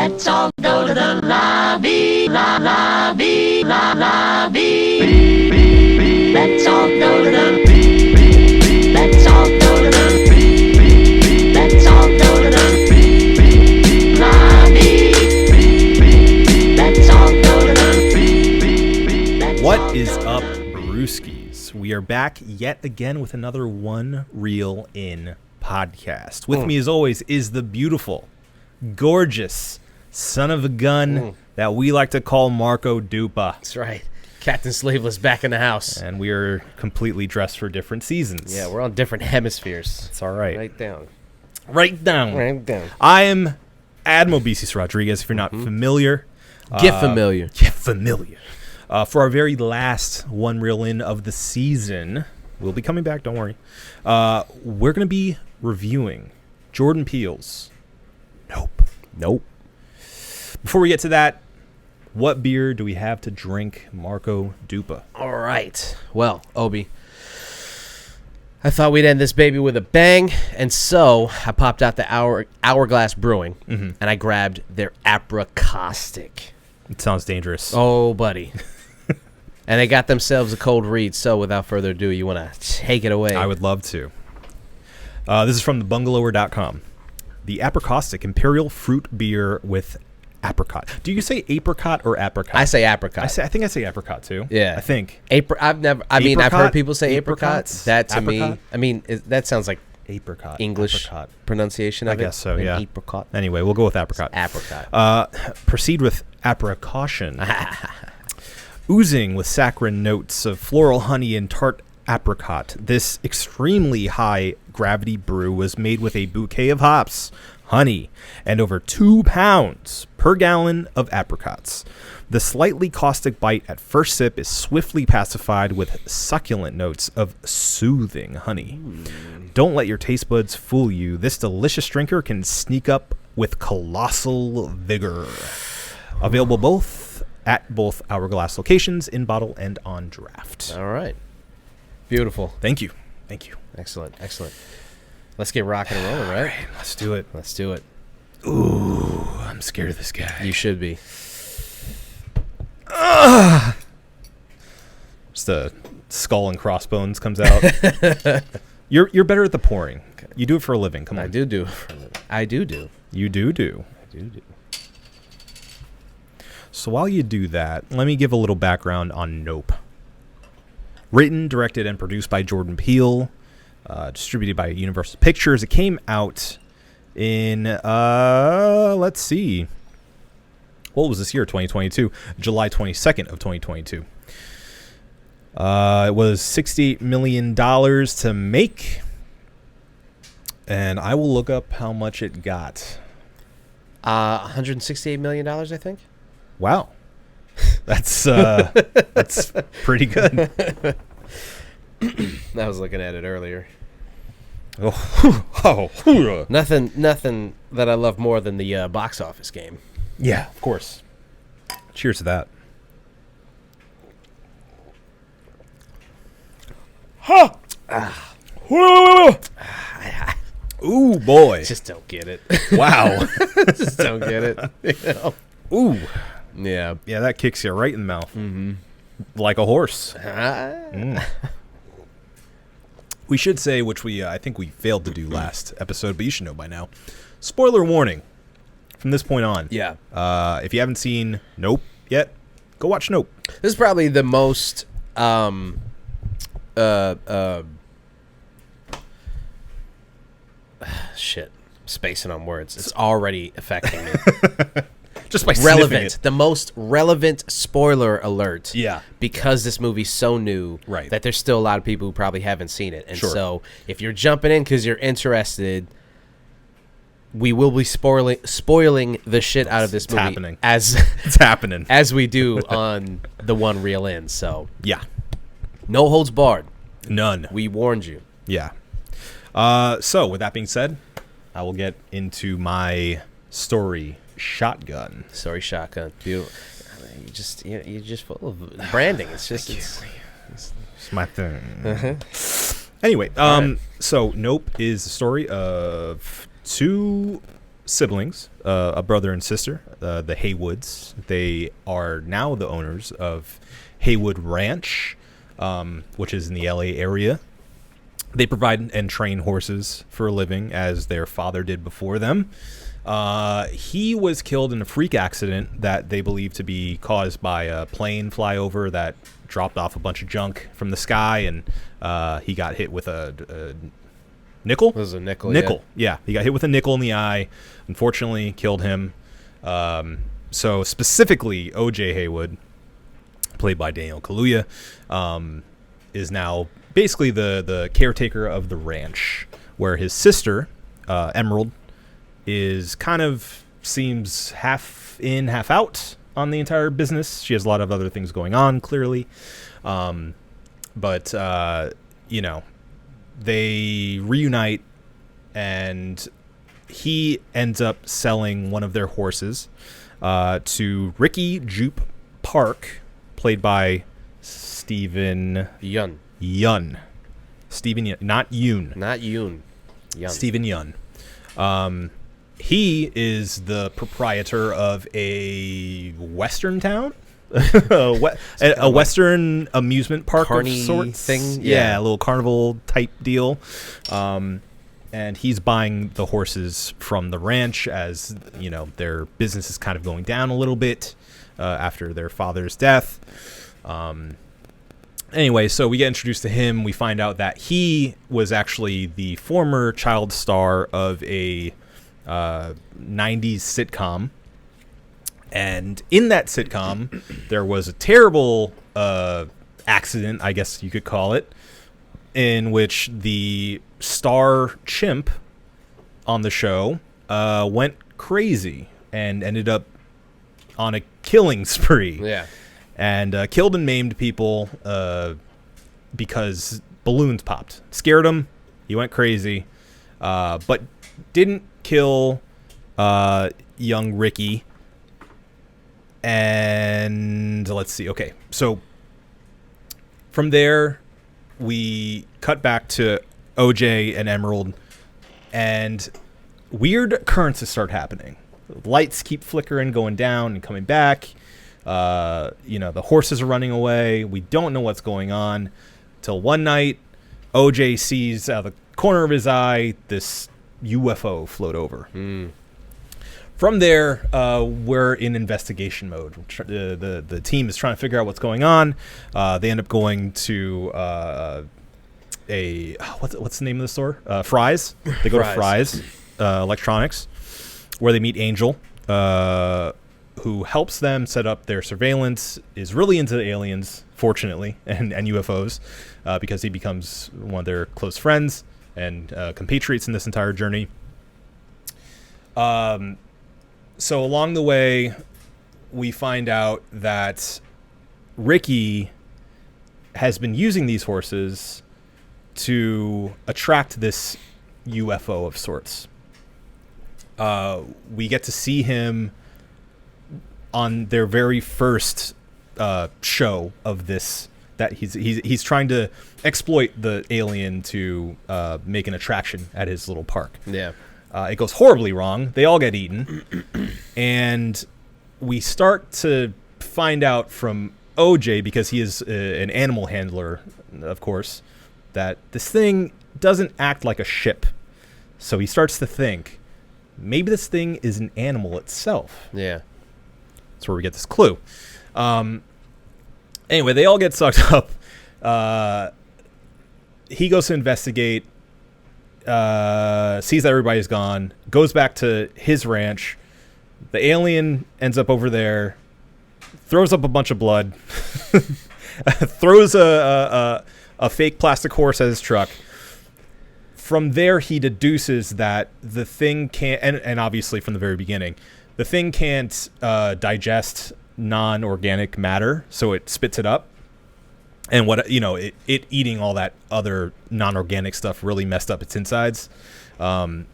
Let's all go to the lobby, lobby, lobby. Let's all go to the. Let's all go to the. Let's all go to the lobby. Let's all go to the. What is up, brewskis? We are back yet again with another One Reel In podcast. With me, as always, is the beautiful, gorgeous son of a gun that we like to call Marco Dupa. That's right. Captain Slaveless back in the house. And we are completely dressed for different seasons. Yeah, we're on different hemispheres. It's all right. Right down. Right down. Right down. I am Admiral BCC Rodriguez, if you're not familiar. Get familiar. Get familiar. For our very last One Reel In of the season, we'll be coming back, don't worry. We're going to be reviewing Jordan Peele's Nope. Before we get to that, what beer do we have to drink, Marco Dupa? All right. Well, Obi, I thought we'd end this baby with a bang, and so I popped out the Hourglass Brewing, and I grabbed their Apricaustic. It sounds dangerous. Oh, buddy. And they got themselves a cold read, so without further ado, you want to take it away? I would love to. This is from thebungalower.com. The Apricaustic Imperial Fruit Beer with Apricot. Do you say apricot or apricot? I say apricot. I think I say apricot too. Yeah, I think. I've heard people say apricot. Apricots? That to Apricot? me, that sounds like Apricot. English Apricot. pronunciation of I guess so, An yeah. Apricot. Anyway, we'll go with apricot. Apricot. Proceed with apricaution. Oozing with saccharine notes of floral honey and tart apricot, this extremely high gravity brew was made with a bouquet of hops, honey, and over 2 pounds per gallon of apricots. The slightly caustic bite at first sip is swiftly pacified with succulent notes of soothing honey. Don't let your taste buds fool you. This delicious drinker can sneak up with colossal vigor. Available at both Hourglass locations, in bottle and on draft. All right. Beautiful. Thank you. Excellent. Let's get rocking and rolling, right? Let's do it. Let's do it. Ooh, I'm scared of this guy. You should be. Just a skull and crossbones comes out. You're better at the pouring. You do it for a living. Come on. I do. You do. So while you do that, let me give a little background on Nope. Written, directed, and produced by Jordan Peele. Distributed by Universal Pictures. It came out in, let's see. What was this year? 2022. July 22nd of 2022. It was $68 million to make. And I will look up how much it got. $168 million, I think. Wow. That's pretty good. I was looking at it earlier. Oh. Nothing that I love more than the box office game. Yeah, of course. Cheers to that. Ooh, boy. Just don't get it. Wow. Just don't get it. You know? Ooh. Yeah. Yeah, that kicks you right in the mouth. Mm-hmm. Like a horse. We should say, which I think we failed to do last episode, but you should know by now. Spoiler warning from this point on. Yeah. If you haven't seen Nope yet, go watch Nope. This is probably the most shit. Spacing on words. It's already affecting me. Just by relevant, the most relevant spoiler alert. Yeah, because this movie's so new, right? That there's still a lot of people who probably haven't seen it, and sure. So if you're jumping in because you're interested, we will be spoiling the shit out of this movie. Happening. It's happening as we do on the One Reel In. So yeah, no holds barred, none. We warned you. Yeah. So with that being said, I will get into my story. Shotgun. Beautiful. You're just full of branding. It's just it's my thing. Anyway, right. So Nope is the story of two siblings, a brother and sister, the Haywoods. They are now the owners of Haywood Ranch, which is in the LA area. They provide and train horses for a living, as their father did before them. He was killed in a freak accident that they believe to be caused by a plane flyover that dropped off a bunch of junk from the sky, and he got hit with a nickel. It was a nickel. Nickel, yeah. He got hit with a nickel in the eye. Unfortunately, killed him. So specifically, O.J. Haywood, played by Daniel Kaluuya, is now basically the caretaker of the ranch, where his sister, Emerald, is kind of seems half in, half out on the entire business. She has a lot of other things going on, clearly. But they reunite, and he ends up selling one of their horses to Ricky Jupe Park, played by Stephen Yun. Stephen Yun, not Yoon. Not Yoon. Yun. Stephen Yun. He is the proprietor of a western town, a western amusement park of sorts thing. Yeah, a little carnival type deal. And he's buying the horses from the ranch, as their business is kind of going down a little bit after their father's death. Anyway, so we get introduced to him. We find out that he was actually the former child star of a 90s sitcom. And in that sitcom, there was a terrible accident, I guess you could call it, in which the star chimp on the show went crazy and ended up on a killing spree. Yeah. And killed and maimed people because balloons popped. Scared him. He went crazy. But didn't kill young Ricky. And let's see. Okay. So from there, we cut back to OJ and Emerald. And weird occurrences start happening. Lights keep flickering, going down and coming back. The horses are running away. We don't know what's going on till one night OJ sees out of the corner of his eye this UFO float over. From there, we're in investigation mode. The team is trying to figure out what's going on. They end up going to what's the name of the store? Fry's. They go to Fry's Electronics, where they meet Angel, who helps them set up their surveillance, is really into the aliens, fortunately, and UFOs, because he becomes one of their close friends and compatriots in this entire journey. So along the way, we find out that Ricky has been using these horses to attract this UFO of sorts. We get to see him on their very first show of this, that he's trying to exploit the alien to make an attraction at his little park. Yeah. It goes horribly wrong. They all get eaten. And we start to find out from OJ, because he is an animal handler, of course, that this thing doesn't act like a ship. So he starts to think, maybe this thing is an animal itself. Yeah. That's where we get this clue. Anyway, they all get sucked up. He goes to investigate, sees that everybody's gone, goes back to his ranch. The alien ends up over there, throws up a bunch of blood, throws a fake plastic horse at his truck. From there, he deduces that the thing can't, and obviously from the very beginning, the thing can't digest non-organic matter, so it spits it up. And it eating all that other non-organic stuff really messed up its insides.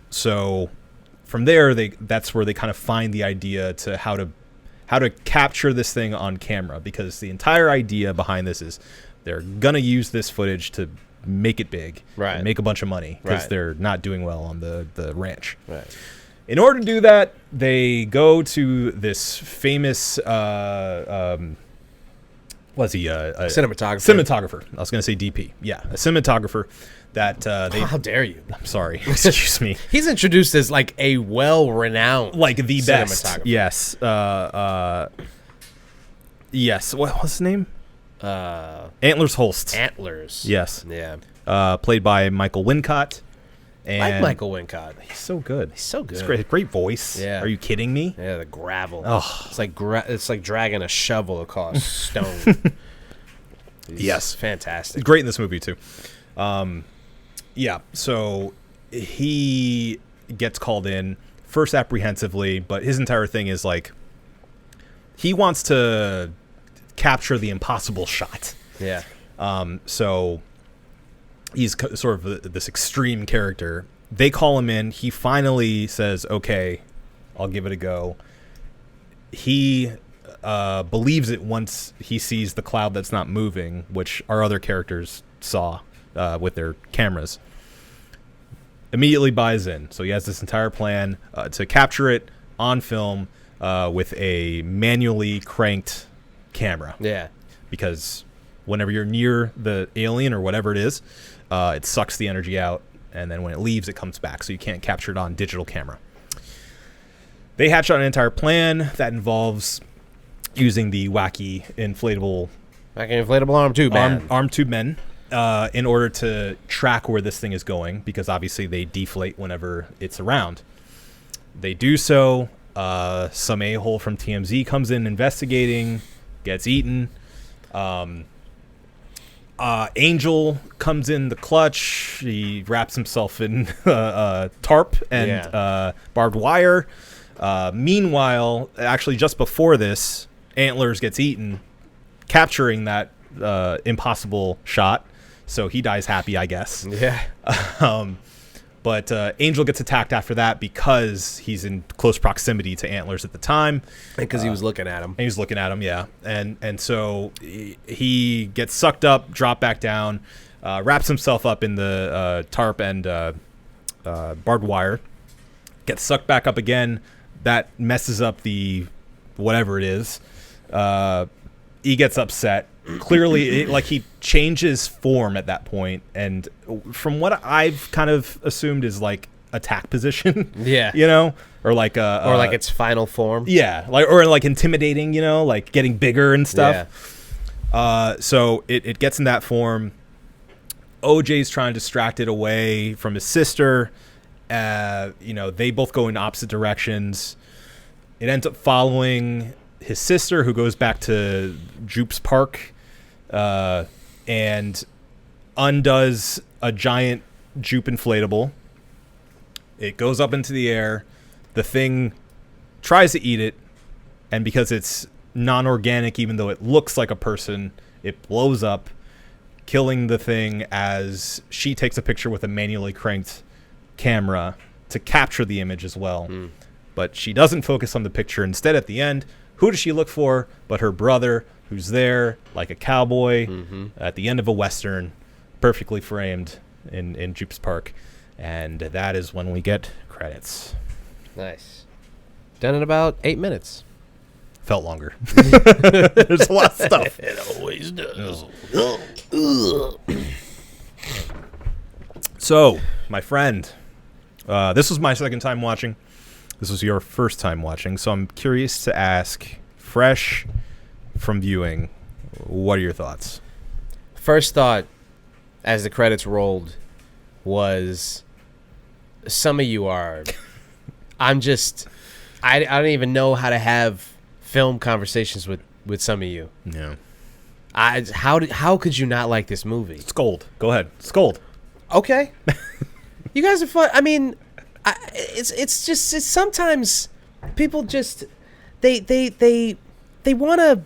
So from there, that's where they kind of find the idea to how to capture this thing on camera, because the entire idea behind this is they're gonna use this footage to make it big, right, and make a bunch of money, because right, they're not doing well on the ranch. Right. In order to do that, they go to this famous, was he a cinematographer? I was going to say DP. Yeah, a cinematographer that they. How dare you? I'm sorry. Excuse me. He's introduced as like a well-renowned, like the best. cinematographer. Yes. Yes. What's his name? Antlers Holst. Antlers. Yes. Yeah. Played by Michael Wincott. And Like Michael Wincott. he's so good. He's so good. It's great. Great voice. Yeah. Are you kidding me? Yeah, the gravel. Oh. It's like dragging a shovel across stone. Yes. Fantastic. He's great in this movie too. Yeah. So he gets called in first apprehensively, but his entire thing is like he wants to capture the impossible shot. Yeah. So he's sort of this extreme character. They call him in. He finally says, okay, I'll give it a go. He believes it once he sees the cloud that's not moving, which our other characters saw with their cameras. Immediately buys in. So he has this entire plan to capture it on film with a manually cranked camera. Yeah. Because whenever you're near the alien or whatever it is, it sucks the energy out, and then when it leaves, it comes back, so you can't capture it on digital camera. They hatch out an entire plan that involves using the wacky inflatable arm tube man. arm tube men in order to track where this thing is going, because obviously they deflate whenever it's around. They do so. Some a-hole from TMZ comes in investigating, gets eaten. Angel comes in the clutch. He wraps himself in tarp and barbed wire. Meanwhile, actually just before this, Antlers gets eaten, capturing that impossible shot. So he dies happy, I guess. Yeah. But Angel gets attacked after that because he's in close proximity to Antlers at the time. Because he was looking at him. And he was looking at him, yeah. And so he gets sucked up, dropped back down, wraps himself up in the tarp and barbed wire, gets sucked back up again. That messes up the whatever it is. He gets upset. Clearly, like he changes form at that point, and from what I've kind of assumed is like attack position. Yeah, you know, or like its final form. Yeah, like intimidating. You know, like getting bigger and stuff. Yeah. So it gets in that form. OJ's trying to distract it away from his sister. They both go in opposite directions. It ends up following his sister, who goes back to Jupe's Park. And undoes a giant Jupe inflatable. It goes up into the air. The thing tries to eat it, and because it's non-organic, even though it looks like a person, it blows up, killing the thing as she takes a picture with a manually cranked camera to capture the image as well. But she doesn't focus on the picture. Instead, at the end, who does she look for but her brother, who's there like a cowboy at the end of a Western, perfectly framed in Jupe's Park. And that is when we get credits. Nice. Done in about 8 minutes. Felt longer. There's a lot of stuff. It always does. So, my friend, this was my second time watching. This was your first time watching. So I'm curious to ask, fresh from viewing, what are your thoughts? First thought, as the credits rolled, was some of you are... I don't even know how to have film conversations with some of you. Yeah. How could you not like this movie? Scold. Go ahead. Scold. Okay. You guys are fun. I mean, it's just sometimes people just they want to.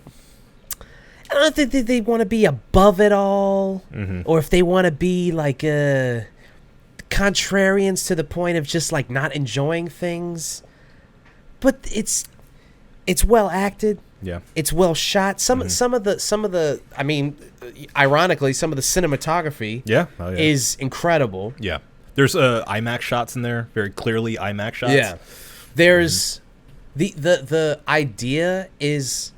I don't think they want to be above it all, or if they want to be like contrarians to the point of just like not enjoying things. But it's well acted. Yeah. It's well shot. Some of the I mean, ironically, some of the cinematography is incredible. Yeah. There's IMAX shots in there, very clearly IMAX shots. Yeah. There's the idea is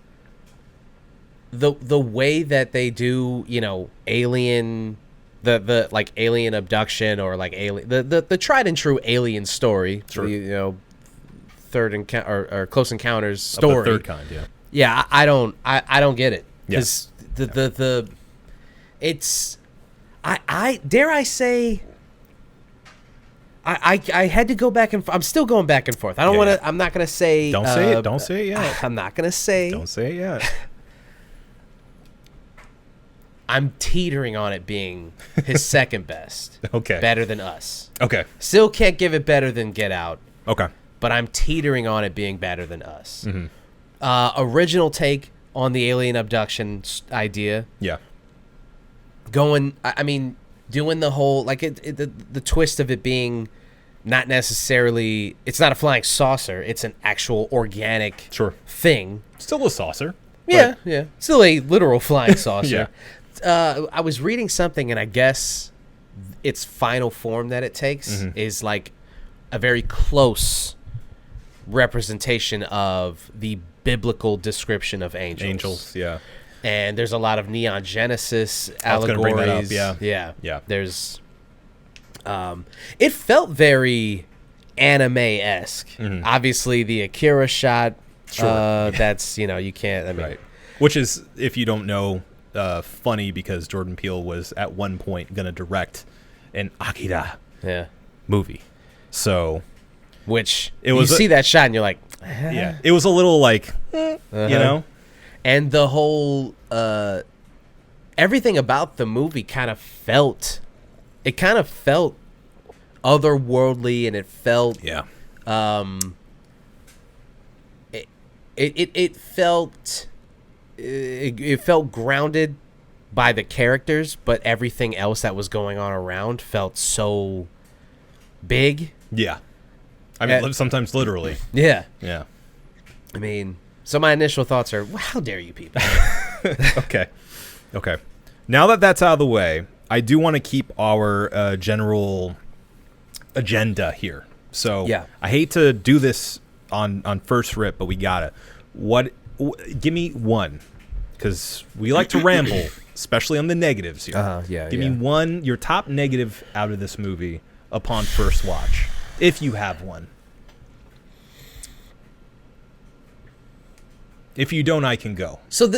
the way that they do, alien the like alien abduction or like alien the tried and true alien story, Sure. third encounter or close encounters story. Of the third kind, yeah. Yeah, I don't get it. Yeah. Because the it's I dare I say I had to go back and I'm still going back and forth. I don't Yeah, want to. yeah. I'm not gonna say. Don't say it. Don't say it yet. I'm not gonna say. Don't say it yet. I'm teetering on it being his second best. Okay. Better than Us. Okay. Still can't give it better than Get Out, Okay. but I'm teetering on it being better than Us. Mm-hmm. Original take on the alien abduction idea. Yeah. I mean, doing the whole like the twist of it being not necessarily. It's not a flying saucer. It's an actual organic Sure. thing. Still a saucer. Yeah, yeah. Still a literal flying saucer. Yeah. I was reading something, and I guess its final form that it takes is like a very close representation of the biblical description of angels. Angels. Yeah. And there's a lot of Neon Genesis I was gonna allegories. bring that up, yeah. Yeah. Yeah. There's it felt very anime-esque. Obviously the Akira shot, Sure. that's, you can't, I mean, Right. Which is, if you don't know, funny because Jordan Peele was at one point going to direct an Akira yeah. movie. So, Which It was you see that shot and you're like, yeah, it was a little like, you know? and the whole everything about the movie kind of felt otherworldly, and it felt Yeah. it felt grounded by the characters, but everything else that was going on around felt so big. Yeah. I mean, sometimes literally. Yeah. Yeah. I mean, so my initial thoughts are, well, how dare you people? Okay. Okay. Now that that's out of the way, I do want to keep our general agenda here. So Yeah. I hate to do this on first rip, but we gotta. Give me one, because we like to ramble, especially on the negatives here. Yeah. Give me one, your top negative out of this movie upon first watch, if you have one. If you don't, I can go. So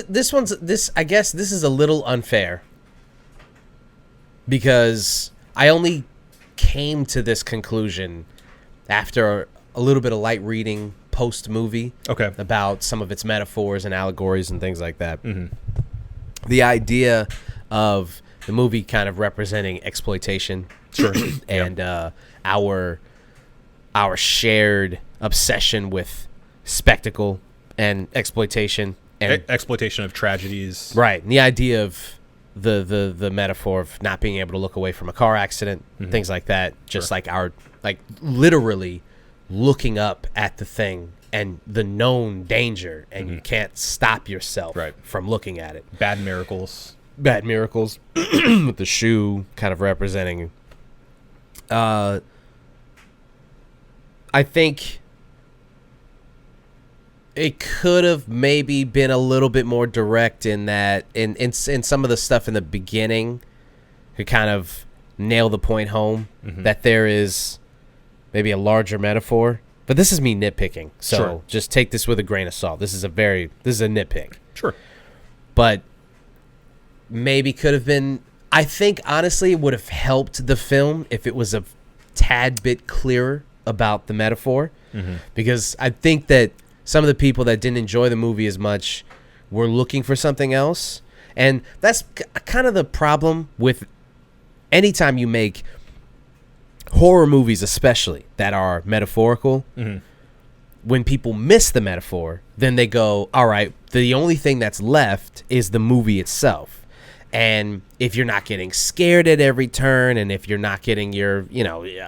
I guess this is a little unfair, because I only came to this conclusion after a little bit of light reading post-movie Okay. about some of its metaphors and allegories and things like that. Mm-hmm. The idea of the movie kind of representing exploitation, Sure. and our shared obsession with spectacle and exploitation and Exploitation of tragedies. right, and the idea of the metaphor of not being able to look away from a car accident, things like that, just Sure. like literally looking up at the thing and the known danger, and you can't stop yourself Right. from looking at it. Bad miracles. Bad miracles with the shoe kind of representing. I think it could have maybe been a little bit more direct in that in some of the stuff in the beginning to kind of nail the point home that there is maybe a larger metaphor. But this is me nitpicking, so Sure. just take this with a grain of salt. This is a nitpick. Sure. But maybe could have been. I think honestly it would have helped the film if it was a tad bit clearer about the metaphor, because I think that some of the people that didn't enjoy the movie as much were looking for something else, and that's kind of the problem with anytime you make horror movies, especially that are metaphorical. When people miss the metaphor, then they go, all right, the only thing that's left is the movie itself. And if you're not getting scared at every turn, and if you're not getting your,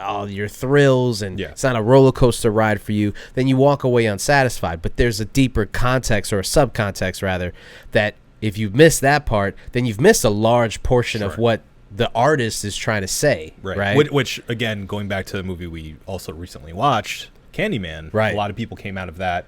all your thrills, and it's not a roller coaster ride for you, then you walk away unsatisfied. But there's a deeper context, or a subcontext rather, that if you've missed that part, then you've missed a large portion of what the artist is trying to say. Right. Which, again, going back to the movie we also recently watched, Candyman. Right. A lot of people came out of that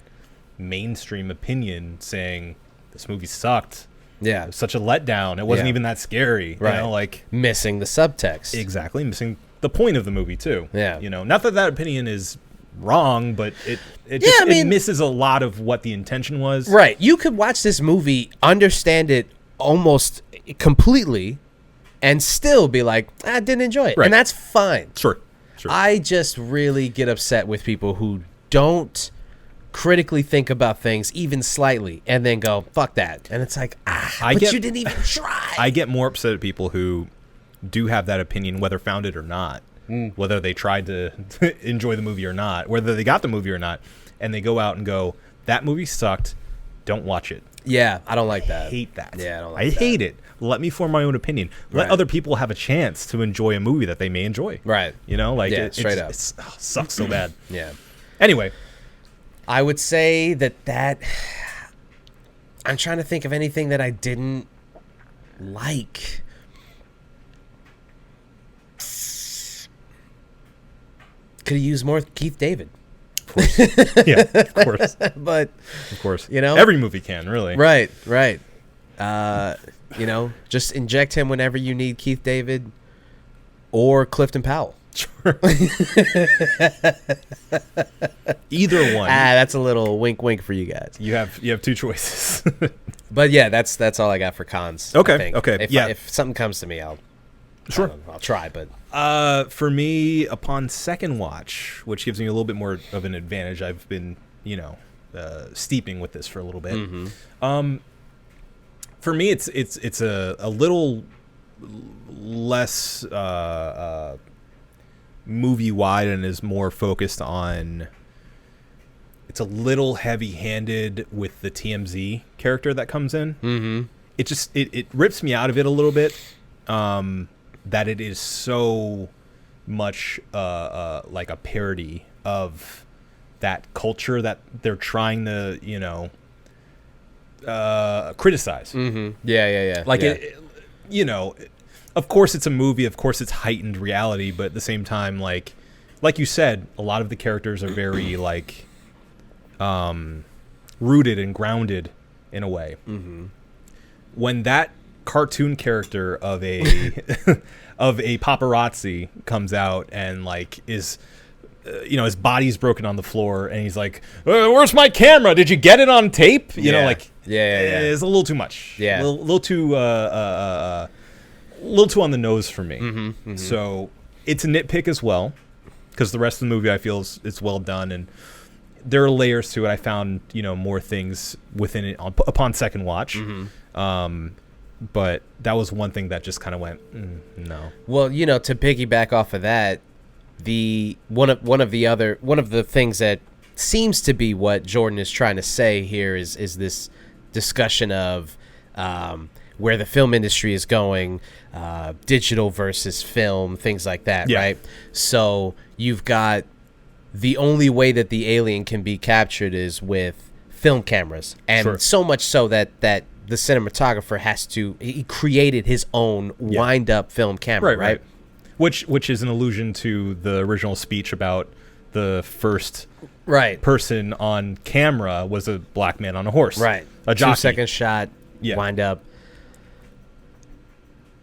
mainstream opinion saying this movie sucked. Yeah. It was such a letdown. It wasn't Yeah. even that scary. Right. You know, like Missing the subtext. exactly missing the point of the movie too. Yeah. You know, not that that opinion is wrong, but it I misses a lot of what the intention was. Right. You could watch this movie, understand it almost completely, and still be like, I didn't enjoy it. Right. And that's fine. Sure. I just really get upset with people who don't critically think about things even slightly and then go, fuck that. And it's like, you didn't even try. I get more upset at people who do have that opinion, whether founded or not, whether they tried to enjoy the movie or not, whether they got the movie or not, and they go out and go, that movie sucked, don't watch it. Yeah, I don't like that. I hate that. Yeah, I don't like I that. hate it. Let me form my own opinion. Let Right. other people have a chance to enjoy a movie that they may enjoy. Right. You know, like Yeah, straight up. it sucks so bad. Yeah. Anyway, I would say that I'm trying to think of anything that I didn't like. Could have used more Keith David. yeah, of course, But of course. You know? every movie can really. right. Just inject him whenever you need Keith David or Clifton Powell. Sure. Either one. That's a little wink for you guys. You have two choices. But yeah, that's all I got for cons. Okay, I think. okay, yeah. If something comes to me, I'll try. But For me, upon second watch, which gives me a little bit more of an advantage, I've been, steeping with this for a little bit. Mm-hmm. For me, it's a little less movie wide and is more focused on. It's a little heavy-handed with the TMZ character that comes in. Mm-hmm. It just it rips me out of it a little bit. That it is so much like a parody of that culture that they're trying to criticize. Mm-hmm. Yeah. Like yeah. Of course it's a movie, of course it's heightened reality, but at the same time, like you said, a lot of the characters are very like rooted and grounded in a way. Mm-hmm. When that cartoon character of a of a paparazzi comes out and like is his body's broken on the floor and he's like, where's my camera, did you get it on tape? Yeah. Yeah, it's a little too much. Yeah. a little too on the nose for me. Mm-hmm, mm-hmm. So it's a nitpick as well, because the rest of the movie I feel it's well done, and there are layers to it. I found more things within it upon second watch. Mm-hmm. But that was one thing that just kind of went, no. Well, to piggyback off of that, one of the things that seems to be what Jordan is trying to say here is this discussion of where the film industry is going, digital versus film, things like that, Yeah. right? So you've got the only way that the alien can be captured is with film cameras, and Sure. so much so that the cinematographer he created his own wind-up film camera, right? Which is an allusion to the original speech about the first Right. person on camera was a black man on a horse. Right. A jockey. 2-second shot, Yeah. wind up.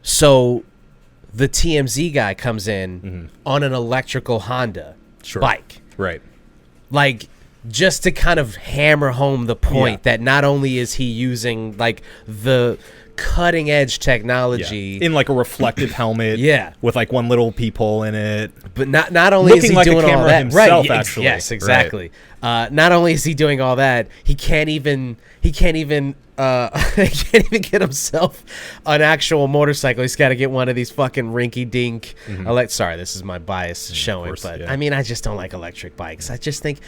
So the TMZ guy comes in on an electrical Honda Sure. bike. Right. Like, just to kind of hammer home the point that not only is he using like the cutting edge technology In like a reflective helmet. Yeah. With like one little peephole in it. but not only is Looking he like a doing all camera that, himself, right? actually. Yes, exactly. Not only is he doing all that, he can't even he can't even get himself an actual motorcycle. He's got to get one of these fucking rinky-dink. Sorry, this is my bias showing, course, but yeah. I mean, I just don't like electric bikes. I just think,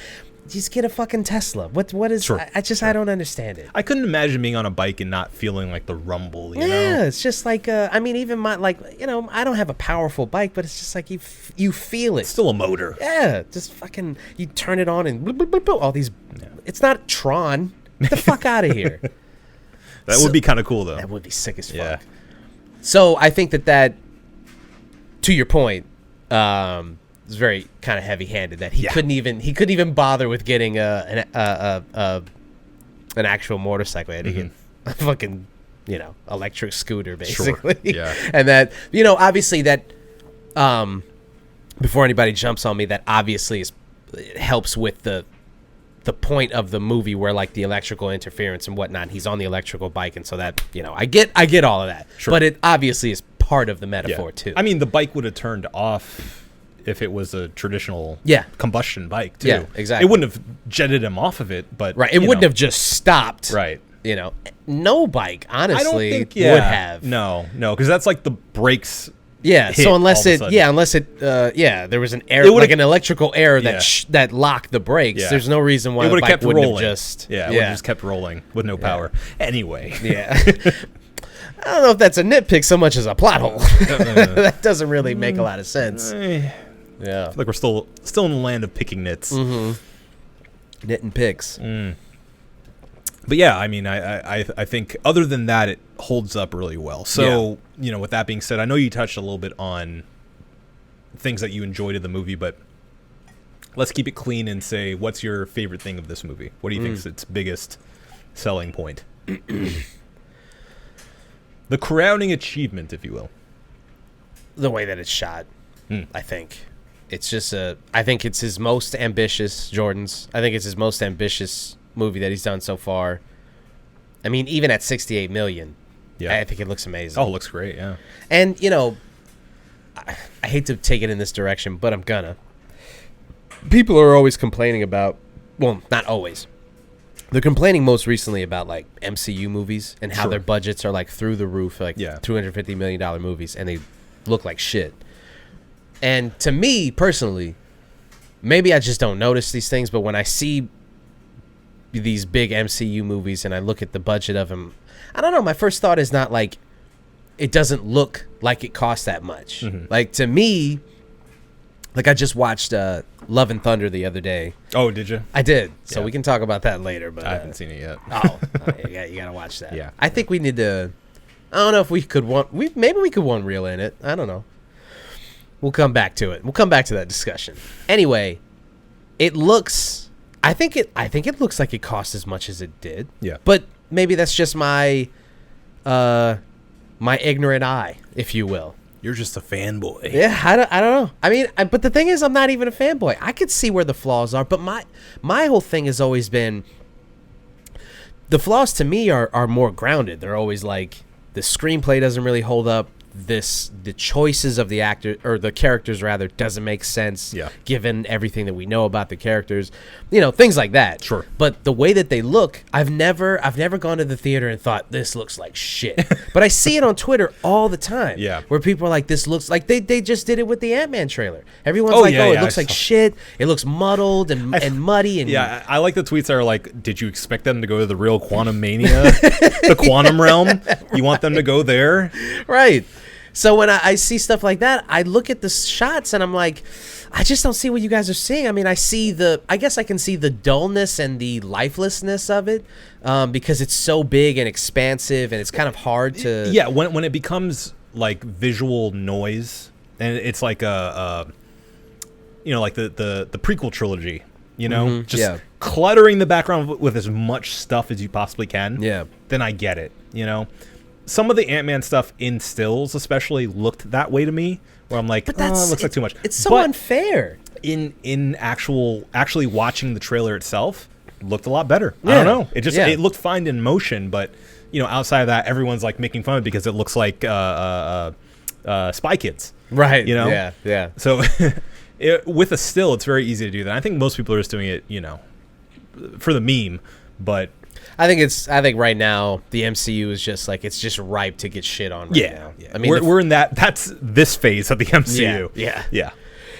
just get a fucking Tesla. What is? Sure, I don't understand it. I couldn't imagine being on a bike and not feeling like the rumble, you know? Yeah, it's just like I mean, even my I don't have a powerful bike, but it's just like you feel it. It's still a motor. Yeah, just fucking you turn it on and bloop, bloop, bloop, bloop, all these. It's not Tron. Get the fuck out of here. That would be kind of cool, though. That would be sick as fuck. Yeah. So I think that to your point, was very kind of heavy-handed that he Yeah. couldn't even bother with getting an actual motorcycle. He had to get a fucking electric scooter basically. Yeah. And that obviously that before anybody jumps on me, that obviously it helps with the point of the movie where like the electrical interference and whatnot. He's on the electrical bike, and so that I get all of that. Sure. But it obviously is part of the metaphor too. I mean, the bike would have turned off if it was a traditional combustion bike too. Yeah, exactly. It wouldn't have jetted him off of it, but right, it wouldn't have just stopped. Right. No bike honestly I don't think would have. No, because that's like the brakes. Yeah, hit so unless all of a sudden. there was an error, like an electrical error Yeah. that locked the brakes. Yeah. There's no reason why It the would have bike kept wouldn't rolling. have just It would have just kept rolling with no power. Anyway. Yeah. I don't know if that's a nitpick so much as a plot hole. That doesn't really make a lot of sense. I Yeah. feel like we're still in the land of picking nits. Nit and picks. But yeah, I mean, I think other than that, it holds up really well. So, with that being said, I know you touched a little bit on things that you enjoyed in the movie, but let's keep it clean and say, what's your favorite thing of this movie? What do you think is its biggest selling point? The crowning achievement, if you will. The way that it's shot, I think. It's just I think it's his most ambitious, Jordan's. I think it's his most ambitious movie that he's done so far. I mean, even at 68 million, I think it looks amazing. Oh, it looks great, yeah. And, I hate to take it in this direction, but I'm gonna. People are always complaining about, well, not always. They're complaining most recently about, like, MCU movies and how their budgets are, like, through the roof, like $250 million movies, and they look like shit. And to me, personally, maybe I just don't notice these things, but when I see these big MCU movies and I look at the budget of them, I don't know, my first thought is not like it doesn't look like it costs that much. Like, to me, like, I just watched Love and Thunder the other day. Oh, did you? I did, so we can talk about that later. But I haven't seen it yet. You gotta watch that. Yeah. I think we need to. I don't know if we could maybe we could one reel in it. I don't know. We'll come back to it. We'll come back to that discussion. Anyway, it looks. I think it looks like it cost as much as it did. Yeah. But maybe that's just my ignorant eye, if you will. You're just a fanboy. Yeah, I don't know. I mean, but the thing is, I'm not even a fanboy. I could see where the flaws are, but my whole thing has always been, the flaws to me are more grounded. They're always like, the screenplay doesn't really hold up. The choices of the actor, or the characters rather, doesn't make sense. Yeah. Given everything that we know about the characters, things like that. Sure. But the way that they look, I've never gone to the theater and thought this looks like shit. But I see it on Twitter all the time. Yeah. Where people are like, this looks like they just did it with the Ant-Man trailer. Everyone's it looks like shit. It looks muddled and muddy and Yeah, I like the tweets that are like, did you expect them to go to the real Quantum Mania, the Quantum Realm? You want them to go there? Right. So when I see stuff like that, I look at the shots and I'm like, I just don't see what you guys are seeing. I mean, I guess I can see the dullness and the lifelessness of it, because it's so big and expansive and it's kind of hard to. Yeah, when it becomes like visual noise, and it's like like the prequel trilogy, just cluttering the background with as much stuff as you possibly can. Yeah. Then I get it. Some of the Ant-Man stuff in stills especially looked that way to me, where I'm like, it looks like too much. It's so unfair. In actually watching the trailer itself, looked a lot better. I don't know. It looked fine in motion, but outside of that, everyone's like making fun of it because it looks like Spy Kids. Right. Yeah. So with a still, it's very easy to do that. I think most people are just doing it, for the meme, but I think right now the MCU is just like, it's just ripe to get shit on right now. Yeah. I mean, we're in that's this phase of the MCU. Yeah.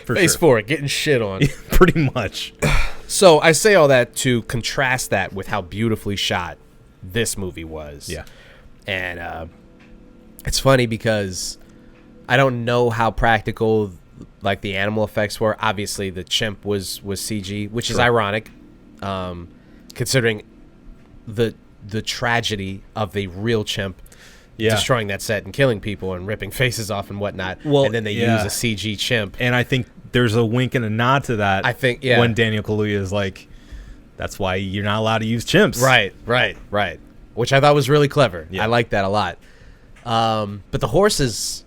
For Phase sure. 4, getting shit on. Pretty much. So I say all that to contrast that with how beautifully shot this movie was. Yeah. And it's funny because I don't know how practical like the animal effects were. Obviously the chimp was CG, which is ironic, considering the tragedy of the real chimp destroying that set and killing people and ripping faces off and whatnot. Well, and then they use a CG chimp. And I think there's a wink and a nod to that. I think, yeah. When Daniel Kaluuya is like, that's why you're not allowed to use chimps. Right. Which I thought was really clever. Yeah. I like that a lot. But the horses,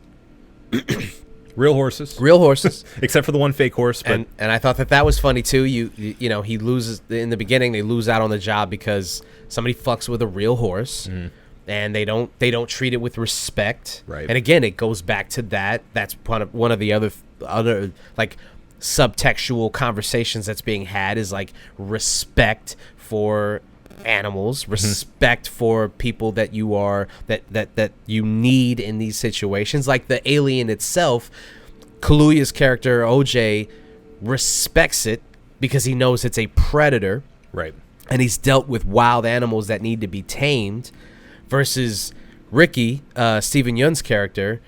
Real horses. Except for the one fake horse. But and I thought that was funny too. You know, he loses in the beginning. They lose out on the job because somebody fucks with a real horse, and they don't treat it with respect. Right. And again, it goes back to that. That's one of the other like subtextual conversations that's being had is like respect for animals, respect for people that you are that you need in these situations. Like the alien itself, Kaluuya's character OJ respects it because he knows it's a predator, right. and he's dealt with wild animals that need to be tamed, versus Ricky, Stephen Yeun's character,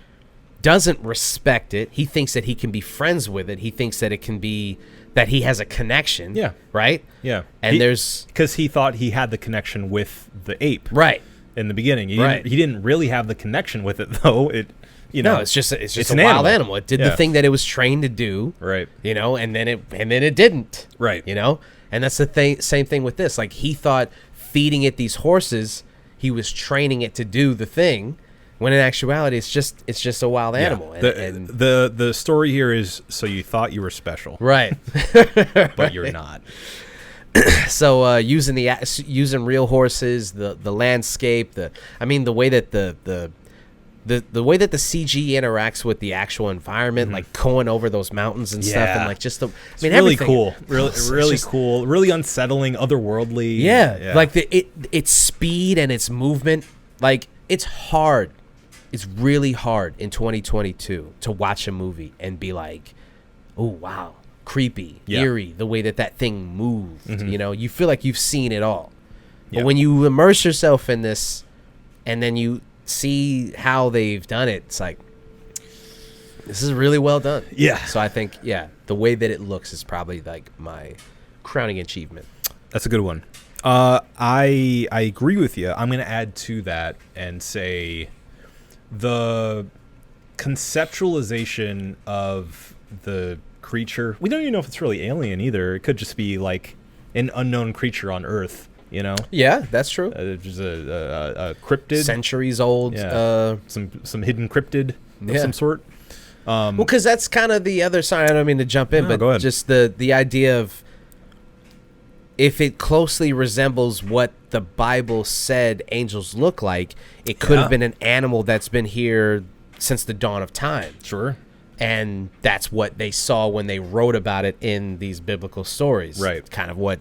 doesn't respect it. He thinks that he can be friends with it. He thinks that it can be that he has a connection. Yeah. Right? Yeah. And there's... Because he thought he had the connection with the ape. Right. In the beginning. He Right. didn't really have the connection with it, though. No, it's just a an wild animal. It did Yeah. the thing that it was trained to do. Right. You know, and then it didn't. Right. You know? And that's the same thing with this. Like, he thought feeding it these horses, he was training it to do the thing, when in actuality it's just a wild animal. Yeah. And The story here is, so you thought you were special, right. but you're not. So using real horses, the landscape, the way that the way that the CG interacts with the actual environment, like going over those mountains and stuff, and like just it's really everything. cool, really cool, really unsettling, otherworldly. Yeah. Like its speed and its movement, like it's hard. It's really hard in 2022 to watch a movie and be like, oh wow, creepy, eerie, the way that thing moved. You know, you feel like you've seen it all. But when you immerse yourself in this and then you see how they've done it, it's like, this is really well done. Yeah. So I think, the way that it looks is probably like my crowning achievement. That's a good one. I agree with you. I'm going to add to that and say the conceptualization of the creature. We don't even know if it's really alien either. It could just be like an unknown creature on Earth, you know? Yeah, that's true. Just a cryptid. Centuries old. Yeah. Some hidden cryptid of some sort. Well, because that's kind of the other side. I don't mean to jump in, but go ahead. Just the idea of if it closely resembles what the Bible said angels look like, it could have been an animal that's been here since the dawn of time. Sure. And that's what they saw when they wrote about it in these biblical stories. Right. It's kind of what,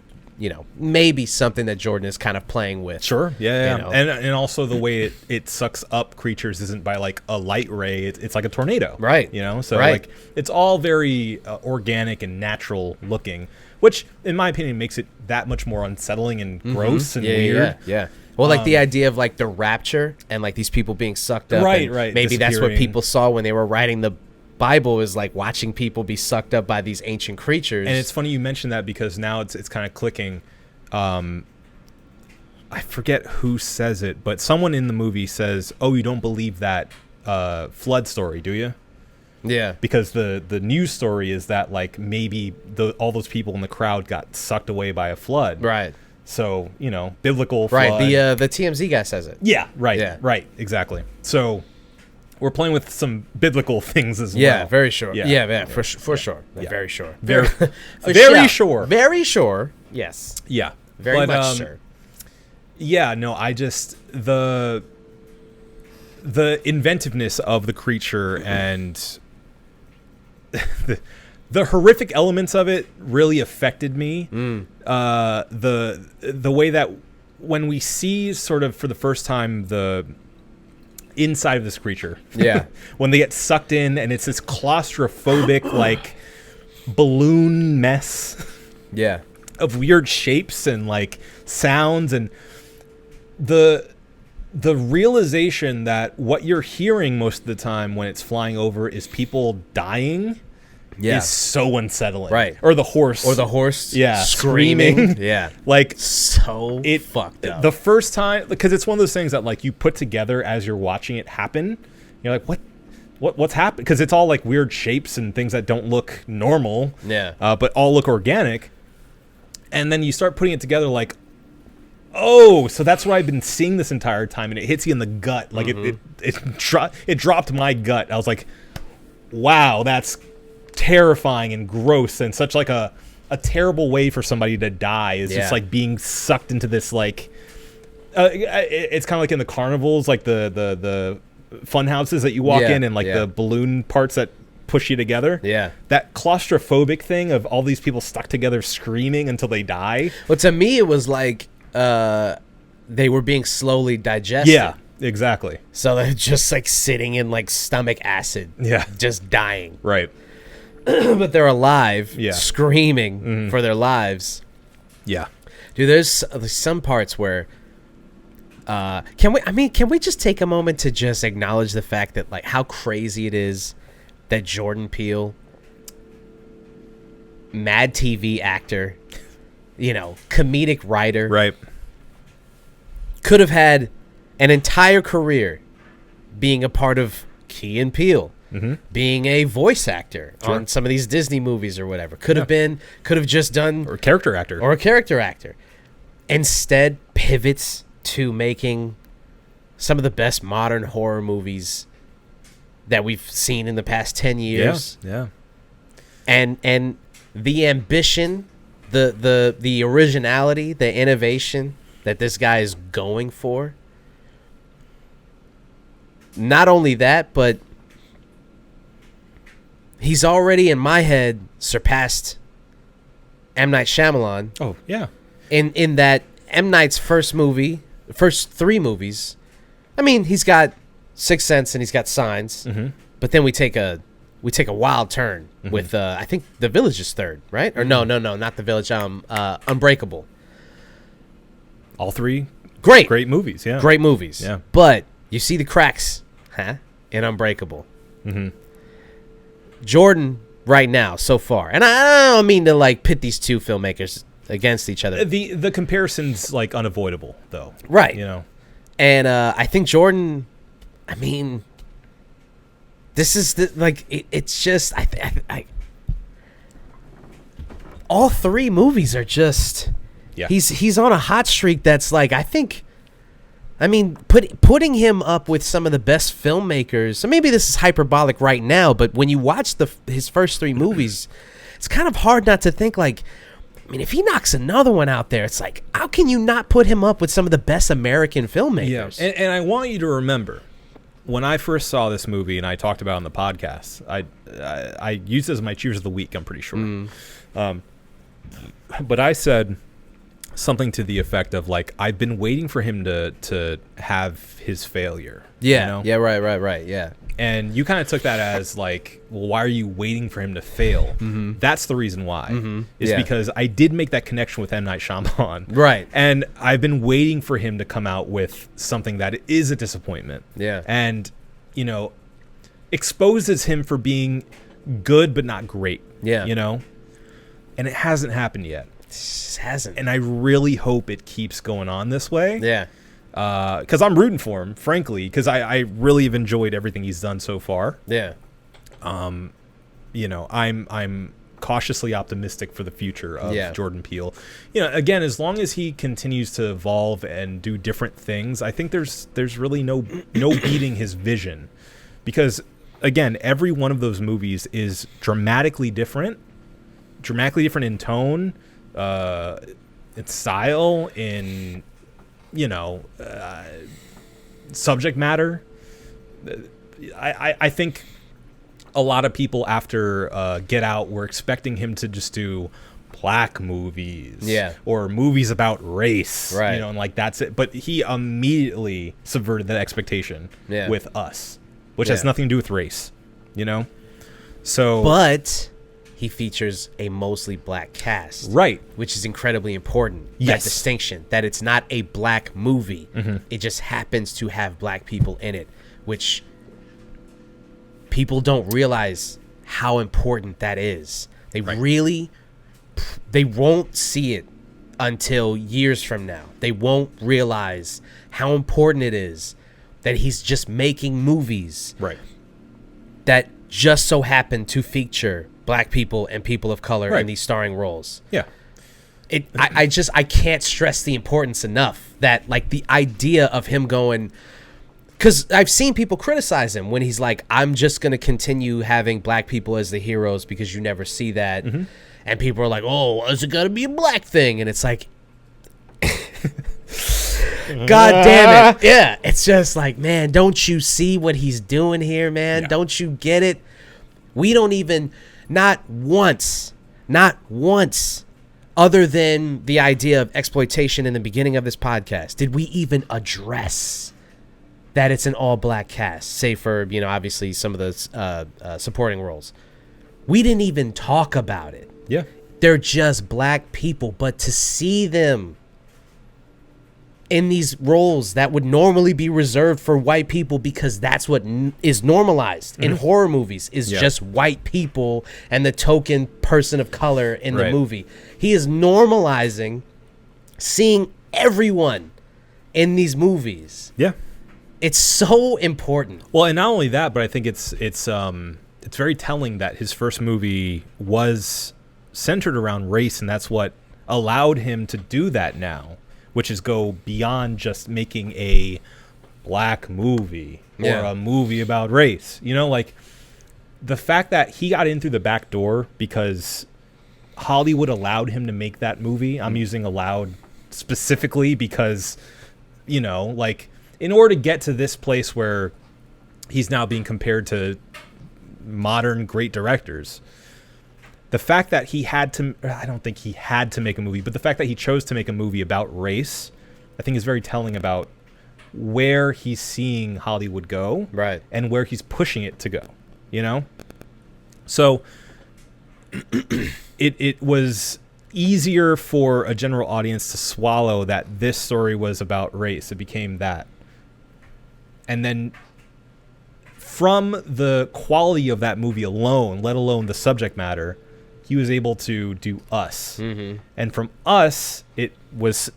maybe something that Jordan is kind of playing with. Sure. Yeah. You know? And also the way it sucks up creatures isn't by like a light ray. It's like a tornado. Right. So Right. like it's all very organic and natural looking, which in my opinion makes it that much more unsettling and gross and weird. Yeah. Well, like the idea of like the rapture and like these people being sucked up. Right, and right, Maybe that's what disappearing. people saw when they were writing the Bible, is like watching people be sucked up by these ancient creatures. And it's funny you mentioned that because now it's kind of clicking. I forget who says it, but someone in the movie says, "Oh, you don't believe that flood story, do you?" Yeah. Because the news story is that like maybe all those people in the crowd got sucked away by a flood. Right. So, biblical flood. Right. The TMZ guy says it. Yeah, right. Yeah. Right, exactly. So we're playing with some biblical things as well. Yeah, very sure. Yeah. Yeah, for sure. Yeah. Very sure. Very, For very sure. Very sure. Yes. Yeah. Very much sure. Yeah, no, I just the inventiveness of the creature and the horrific elements of it really affected me. The way that when we see sort of for the first time the inside of this creature, when they get sucked in and it's this claustrophobic like balloon mess of weird shapes and like sounds, and the realization that what you're hearing most of the time when it's flying over is people dying is so unsettling. Right. Or the horse. Screaming. Yeah. Like so fucked up. The first time, because it's one of those things that like you put together as you're watching it happen. You're like, what what's happened? Because it's all like weird shapes and things that don't look normal. Yeah. But all look organic. And then you start putting it together like, oh, so that's what I've been seeing this entire time, and it hits you in the gut. Like it dropped my gut. I was like, wow, that's terrifying and gross, and such like a terrible way for somebody to die is just like being sucked into this like it's kind of like in the carnivals, like the fun houses that you walk in, and like the balloon parts that push you together. Yeah. That claustrophobic thing of all these people stuck together screaming until they die. Well, to me, it was like they were being slowly digested. Yeah, exactly. So they're just like sitting in like stomach acid. Yeah. Just dying. Right. But they're alive, Yeah. screaming for their lives. Yeah. Dude, there's some parts where can we just take a moment to just acknowledge the fact that like how crazy it is that Jordan Peele, Mad TV actor, comedic writer, Right. could have had an entire career being a part of Key and Peele, being a voice actor on some of these Disney movies or whatever. Could have just done Or a character actor. or a character actor. Instead, pivots to making some of the best modern horror movies that we've seen in the past 10 years. Yeah. And the ambition, the originality, the innovation that this guy is going for. Not only that, but he's already in my head surpassed M. Night Shyamalan. Oh, yeah. In that M. Night's first three movies, I mean, he's got Sixth Sense and he's got Signs, but then we take a wild turn with I think The Village is third, right? Or no, not The Village. Unbreakable. All three Great movies. Yeah. great movies. Yeah. But you see the cracks, in Unbreakable. Jordan right now so far, and I don't mean to like pit these two filmmakers against each other. The comparison's like unavoidable, though. Right. And I think Jordan, I mean, this is it's just I all three movies are just he's on a hot streak that's like putting him up with some of the best filmmakers. So maybe this is hyperbolic right now, but when you watch his first three movies, it's kind of hard not to think like, I mean, if he knocks another one out there, it's like, how can you not put him up with some of the best American filmmakers? Yeah, and I want you to remember, when I first saw this movie, and I talked about it on the podcast, I used it as my Cheers of the Week, I'm pretty sure. But I said something to the effect of, like, I've been waiting for him to have his failure. Yeah, yeah, right, yeah. And you kind of took that as like, well, why are you waiting for him to fail? That's the reason why. Is because I did make that connection with M. Night Shyamalan. Right. And I've been waiting for him to come out with something that is a disappointment. Yeah. And, exposes him for being good but not great. Yeah. And it hasn't happened yet. It just hasn't. And I really hope it keeps going on this way. Yeah. Because I'm rooting for him, frankly, because I really have enjoyed everything he's done so far. Yeah. I'm cautiously optimistic for the future of Jordan Peele. Again, as long as he continues to evolve and do different things, I think there's really no beating his vision. Because again, every one of those movies is dramatically different in tone, in style, in subject matter. I think a lot of people after Get Out were expecting him to just do black movies, or movies about race, right? And like that's it. But he immediately subverted that expectation with Us, which has nothing to do with race, So, but he features a mostly black cast, right? Which is incredibly important. Yes. That distinction, that it's not a black movie. It just happens to have black people in it, which people don't realize how important that is. They won't see it until years from now. They won't realize how important it is that he's just making movies. Right. that just so happened to feature black people and people of color Right. in these starring roles. Yeah. I can't stress the importance enough that like the idea of him going, because I've seen people criticize him when he's like, I'm just going to continue having black people as the heroes because you never see that. And people are like, oh, is it got to be a black thing? And it's like, God damn it. Yeah. It's just like, man, don't you see what he's doing here, man? Yeah. Don't you get it? We don't even, not once, other than the idea of exploitation in the beginning of this podcast, did we even address that it's an all-black cast, save for, you know, obviously some of the supporting roles. We didn't even talk about it. Yeah. They're just black people, but to see them in these roles that would normally be reserved for white people because that's what is normalized in horror movies is just white people and the token person of color in the movie. He is normalizing seeing everyone in these movies. Yeah. It's so important. Well, and not only that, but I think it's very telling that his first movie was centered around race, and that's what allowed him to do that now, which is go beyond just making a black movie or a movie about race. You know, like the fact that he got in through the back door because Hollywood allowed him to make that movie. I'm using allowed specifically because, you know, like in order to get to this place where he's now being compared to modern great directors, the fact that he had to, I don't think he had to make a movie, but the fact that he chose to make a movie about race, I think is very telling about where he's seeing Hollywood go, Right. and where he's pushing it to go, you know? So it was easier for a general audience to swallow that this story was about race. It became that. And then from the quality of that movie alone, let alone the subject matter, he was able to do Us. And from Us, it was,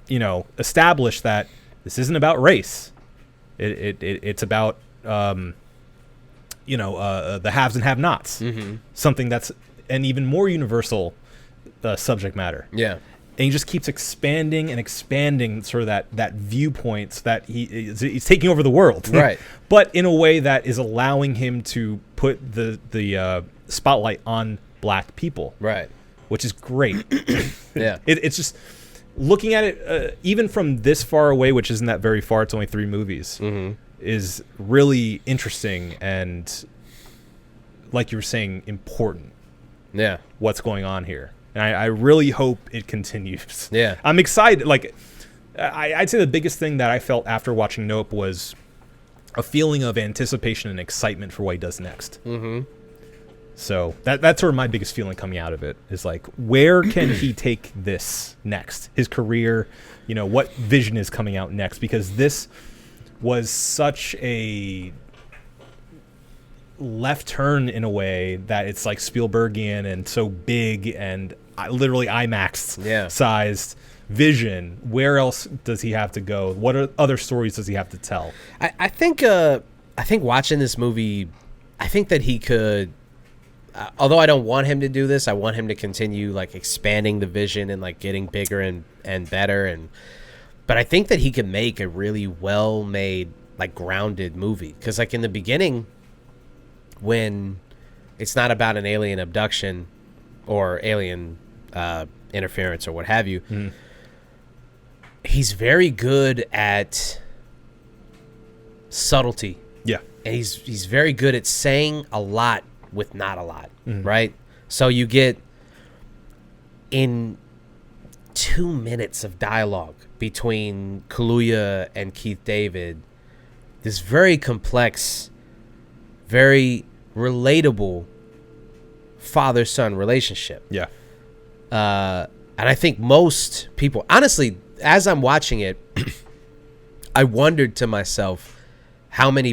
you know, established that this isn't about race. It's about, you know, the haves and have-nots. Something that's an even more universal subject matter. Yeah. And he just keeps expanding and expanding sort of that viewpoints that he's taking over the world. Right. But in a way that is allowing him to put the spotlight on black people. Right. Which is great. Yeah. It's just looking at it, even from this far away, which isn't that very far, it's only 3 movies, is really interesting and, like you were saying, important. Yeah. What's going on here. And I really hope it continues. Yeah. I'm excited. Like, I'd say the biggest thing that I felt after watching Nope was a feeling of anticipation and excitement for what he does next. So that's sort of my biggest feeling coming out of it is like, where can he take this next? His career, you know, what vision is coming out next? Because this was such a left turn in a way that it's like Spielbergian and so big and literally IMAX sized vision. Where else does he have to go? What other stories does he have to tell? I think watching this movie, I think that he could, although I don't want him to do this, I want him to continue like expanding the vision and like getting bigger and better. But I think that he can make a really well made, like grounded movie. Cause like in the beginning, when it's not about an alien abduction or alien interference or what have you, he's very good at subtlety. Yeah. And he's very good at saying a lot with not a lot, right? So you get in 2 minutes of dialogue between Kaluuya and Keith David, this very complex, very relatable father-son relationship. Yeah. And I think most people, honestly, as I'm watching it, I wondered to myself how many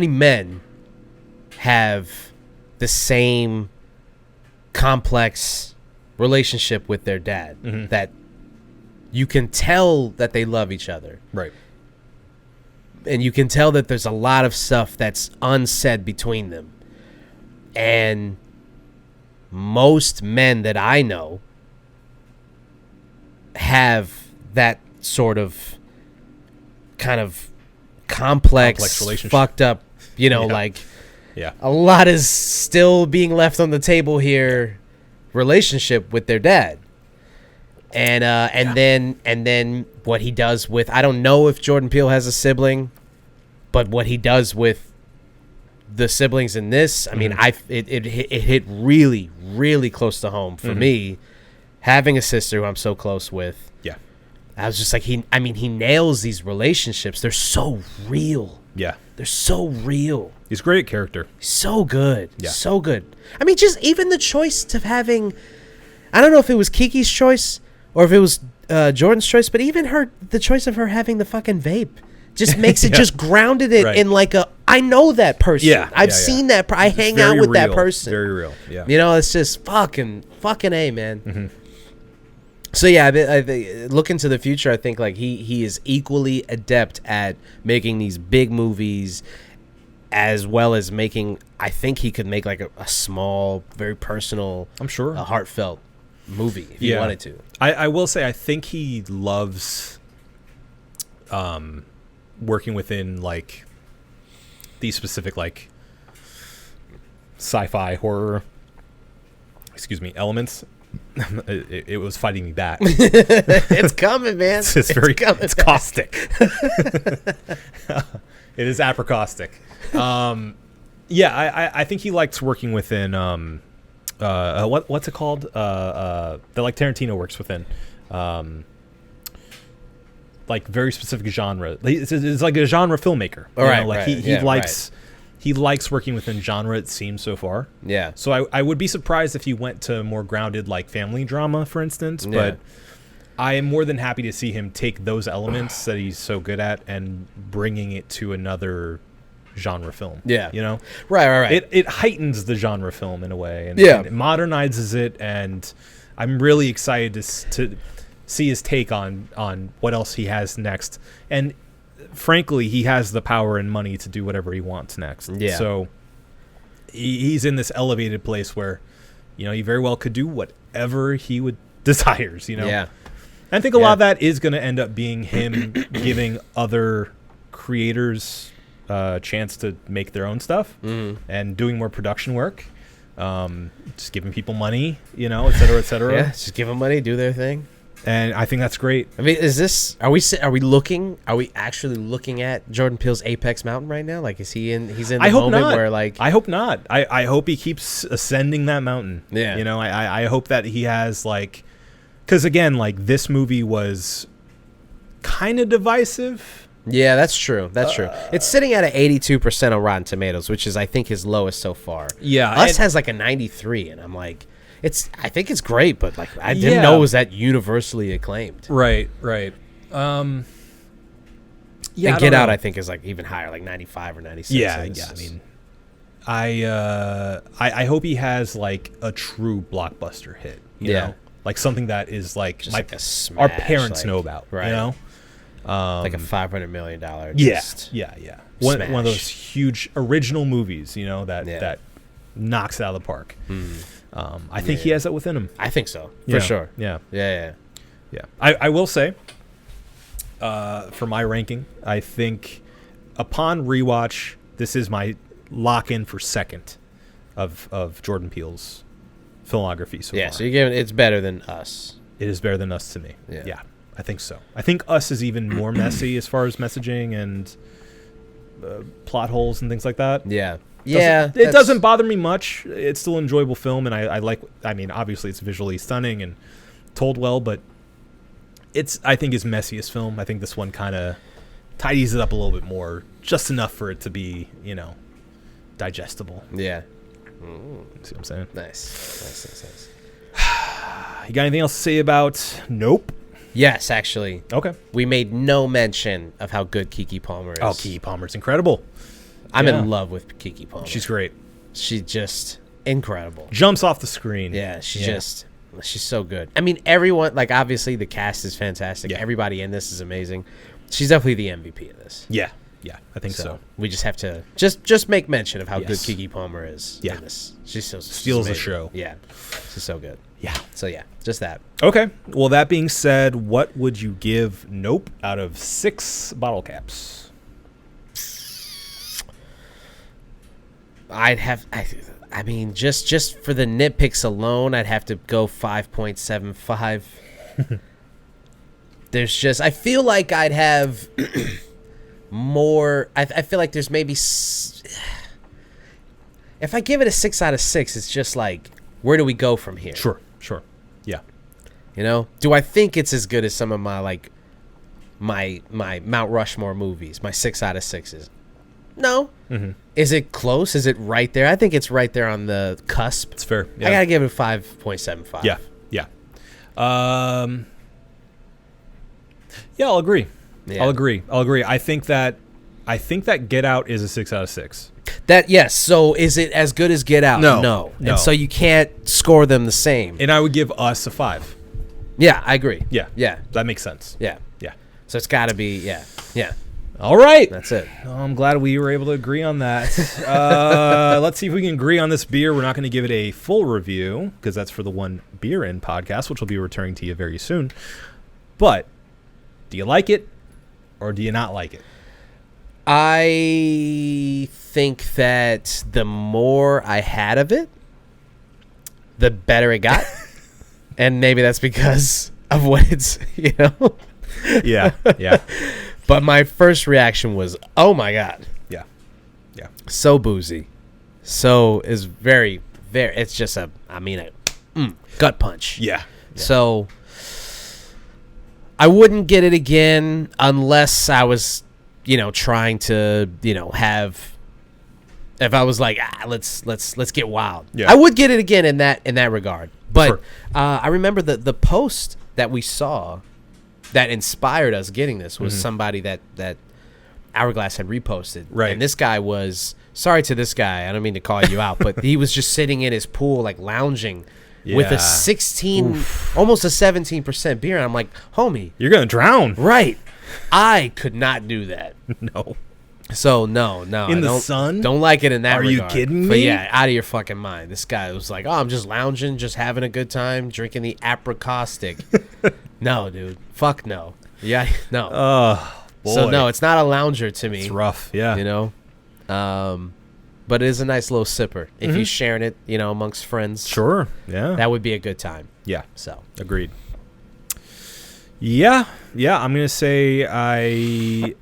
men have the same complex relationship with their dad, that you can tell that they love each other. Right. you can tell that there's a lot of stuff that's unsaid between them. And most men that I know have that sort of kind of complex relationship. fucked up, Yeah. like Yeah. a lot is still being left on the table here relationship with their dad. And then what he does with, I don't know if Jordan Peele has a sibling, but what he does with the siblings in this, I mean, it hit really, really close to home for me. Having a sister who I'm so close with, Yeah. I was just like, he nails these relationships. They're so real. Yeah. They're so real. He's great at character. So good. Yeah. So good. I mean, just even the choice of having, I don't know if it was Kiki's choice or if it was Jordan's choice, but even the choice of her having the fucking vape just makes it just grounded it Right. in like I know that person. Yeah. I've Yeah, yeah. seen that. I hang out Very with that real. person. Very real. Yeah. You know, it's just fucking A, man. So yeah, I look into the future. I think like he is equally adept at making these big movies, as well as making. I think he could make like a small, very personal, I'm sure. a heartfelt movie if he wanted to. I will say I think he loves working within like these specific like sci-fi horror elements. it was fighting me back. It's coming, man. It's very coming it's back. caustic. It is apricaustic. Yeah, I think he likes working within what's it called? That like Tarantino works within. Like very specific genre. It's like a genre filmmaker. All right, Like right. he Yeah, likes he likes working within genre, it seems so far. Yeah. So I would be surprised if he went to more grounded like family drama, for instance. Yeah. But I am more than happy to see him take those elements that he's so good at and bringing it to another genre film. Yeah. You know? Right. It heightens the genre film in a way. And, Yeah. and it modernizes it. And I'm really excited to see his take on what else he has next. And frankly, he has the power and money to do whatever he wants next. Yeah. So he's in this elevated place where, he very well could do whatever he would desires, Yeah. I think a lot of that is going to end up being him giving other creators a chance to make their own stuff and doing more production work, just giving people money, et cetera, et cetera. Yeah. Just give them money, do their thing. And I think that's great. I mean, are we actually looking at Jordan Peele's Apex Mountain right now? Like, he's in the I hope moment not. where like, I hope not. I hope he keeps ascending that mountain. Yeah. I hope that he has like, because again, like this movie was kind of divisive. yeah, that's true. It's sitting at an 82% on Rotten Tomatoes, which is, I think, his lowest so far. Yeah, Us and- has like a 93, and I'm like, I think it's great, but like, I didn't know it was that universally acclaimed. Right. Yeah. And I Get don't Out, know. I think, is like even higher, like 95 or 96. Yeah. And Yeah. it's I just- mean, I hope he has like a true blockbuster hit. You know? Like something that is like Just my like a smash, our parents like- know about. right. You know. like a $500 million. Yeah. Just, Yeah. One of smash. those huge original movies. That Yeah. that knocks it out of the park. I think he has that within him. I think so, Yeah. for sure. Yeah. Yeah. I will say, for my ranking, I think upon rewatch, this is my lock-in for second of Jordan Peele's filmography so Yeah, far. so you're giving it's better than Us. It is better than Us to me. Yeah. I think so. I think Us is even more messy as far as messaging and plot holes and things like that. Yeah. It doesn't bother me much. It's still an enjoyable film, and I like. I mean, obviously, it's visually stunning and told well, but it's I think his messiest film. I think this one kind of tidies it up a little bit more, just enough for it to be digestible. Yeah. See what I'm saying? Nice. You got anything else to say about Nope? Yes, actually. Okay. We made no mention of how good Keke Palmer is. Oh, Keke Palmer's incredible. I'm Yeah. in love with Keke Palmer. She's great. She's just incredible. Jumps off the screen. Yeah, she's so good. I mean, everyone, like, obviously the cast is fantastic. Yeah. Everybody in this is amazing. She's definitely the MVP of this. Yeah. Yeah, I think so. We just have to just make mention of how good Yes. Keke Palmer is. Yeah. in this. She's so Steals the amazing. show. Yeah, she's so good. Yeah. So yeah, just that. Okay. Well, that being said, what would you give Nope out of 6 bottle caps? I'd have. I mean, just for the nitpicks alone, I'd have to go 5.75. There's just. I feel like I'd have more. I feel like there's maybe. If I give it a 6 out of 6, it's just like, where do we go from here? Sure. Yeah. You know, do I think it's as good as some of my like my Mount Rushmore movies? My 6 out of 6s. No. Mm-hmm. Is it close? Is it right there? I think it's right there on the cusp. It's fair. Yeah. I gotta give it a 5.75. Yeah. Yeah, I'll agree. Yeah. I'll agree. I think that Get Out is a 6 out of 6. That yes. So is it as good as Get Out? No. And so you can't score them the same. And I would give Us a 5. Yeah, I agree. Yeah. Yeah. That makes sense. Yeah. Yeah. So it's got to be yeah. All right. That's it. I'm glad we were able to agree on that. Let's see if we can agree on this beer. We're not going to give it a full review because that's for the One Beer In podcast, which will be returning to you very soon. But do you like it or do you not like it? I think that the more I had of it, the better it got. And maybe that's because of what it's, Yeah. But my first reaction was, oh my God. Yeah. So boozy. So is very, very, it's just a gut punch. Yeah. So I wouldn't get it again unless I was, trying to, have, if I was like, let's get wild. Yeah. I would get it again in that regard. But Sure. I remember the post that we saw that inspired us getting this was somebody that Hourglass had reposted. Right. And this guy was, sorry to this guy, I don't mean to call you out, but he was just sitting in his pool, like lounging with Yeah. a 16, almost a 17% beer. And I'm like, homie, You're going to drown. right. I could not do that. No. So no, In I the don't, sun? Don't like it in that Are you regard. kidding But me? yeah, out of your fucking mind. This guy was like, oh, I'm just lounging, just having a good time, drinking the apricaustic. No, dude. Fuck no. Yeah, no. Oh, boy. So no, it's not a lounger to me. It's rough. Yeah. But it is a nice little sipper. If you're sharing it, amongst friends. Sure. Yeah. That would be a good time. Yeah. So Agreed. Yeah. I'm going to say I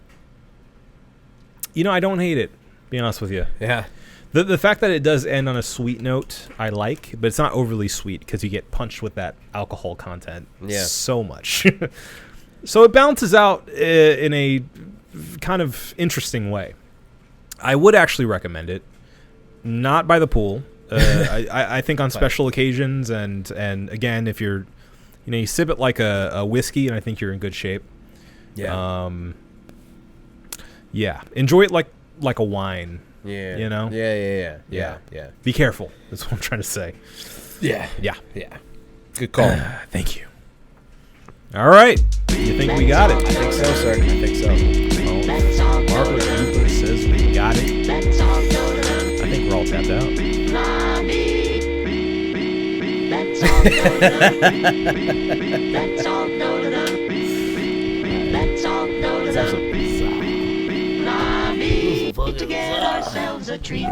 don't hate it, be honest with you. yeah. The fact that it does end on a sweet note, I like, but it's not overly sweet because you get punched with that alcohol content so much. So it balances out in a kind of interesting way. I would actually recommend it, not by the pool. I think on special occasions and again, if you're, you sip it like a whiskey, and I think you're in good shape. Yeah. Yeah. Enjoy it like a wine. Yeah. Yeah. Yeah. Be careful. That's what I'm trying to say. Yeah. Yeah. Yeah. Good call. Thank you. All right. You think we got it? I think so, sir. I think so. Let's all go Margaret to the Cooper says we got it. Let's all go to the I think we're all tapped out. lobby. Let's all go to the Let's all go to the Let's all go to the lobby to get ourselves a treat.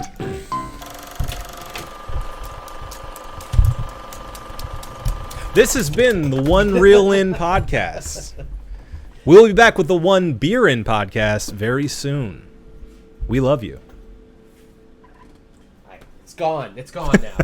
This has been the One Reel In podcast. We'll be back with the One Beer In podcast very soon. We love you. It's gone. It's gone now.